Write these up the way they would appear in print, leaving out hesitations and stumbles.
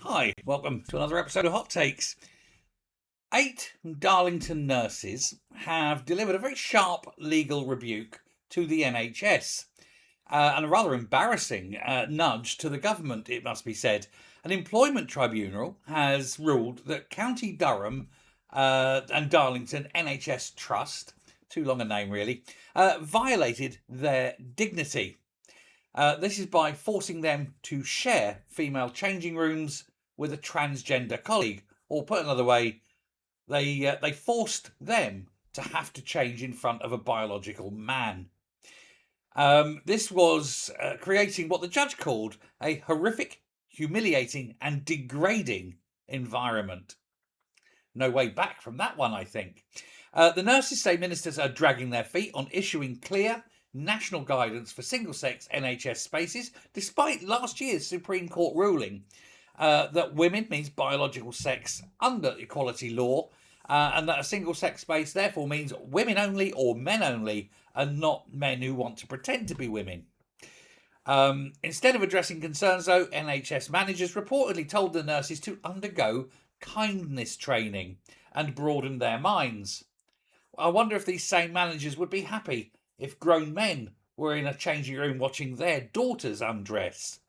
Hi, welcome to another episode of Hot Takes. 8 Darlington nurses have delivered a very sharp legal rebuke to the NHS and a rather embarrassing nudge to the government, it must be said. An employment tribunal has ruled that County Durham and Darlington NHS Trust, too long a name really, violated their dignity. This is by forcing them to share female changing rooms with a transgender colleague, or put another way, they forced them to have to change in front of a biological man. This was creating what the judge called a horrific, humiliating, and degrading environment. No way back from that one, I think. The nurses say ministers are dragging their feet on issuing clear national guidance for single-sex NHS spaces, despite last year's Supreme Court ruling that women means biological sex under equality law, and that a single-sex space therefore means women only or men only, and not men who want to pretend to be women. Instead of addressing concerns, though, NHS managers reportedly told the nurses to undergo kindness training and broaden their minds. I wonder if these same managers would be happy if grown men were in a changing room watching their daughters undress.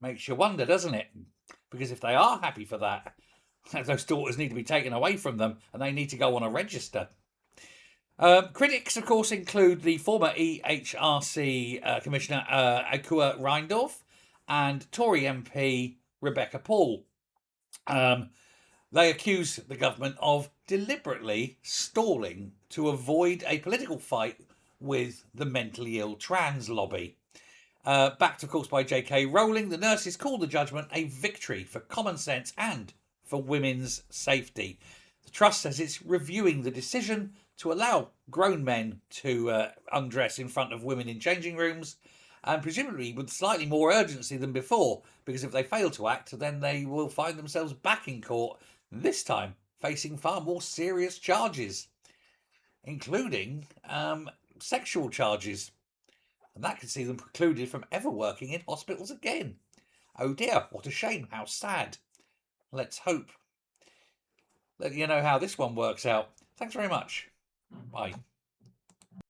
Makes you wonder, doesn't it? Because if they are happy for that, those daughters need to be taken away from them and they need to go on a register. Critics, of course, include the former EHRC Commissioner Akua Reindorf and Tory MP Rebecca Paul. They accuse the government of deliberately stalling to avoid a political fight with the mentally ill trans lobby. Backed, of course, by J.K. Rowling, the nurses called the judgment a victory for common sense and for women's safety. The Trust says it's reviewing the decision to allow grown men to undress in front of women in changing rooms, and presumably with slightly more urgency than before, because if they fail to act, then they will find themselves back in court, this time facing far more serious charges, including sexual charges. And that could see them precluded from ever working in hospitals again. Oh dear, what a shame, how sad. Let's hope that you know how this one works out. Thanks very much. Bye.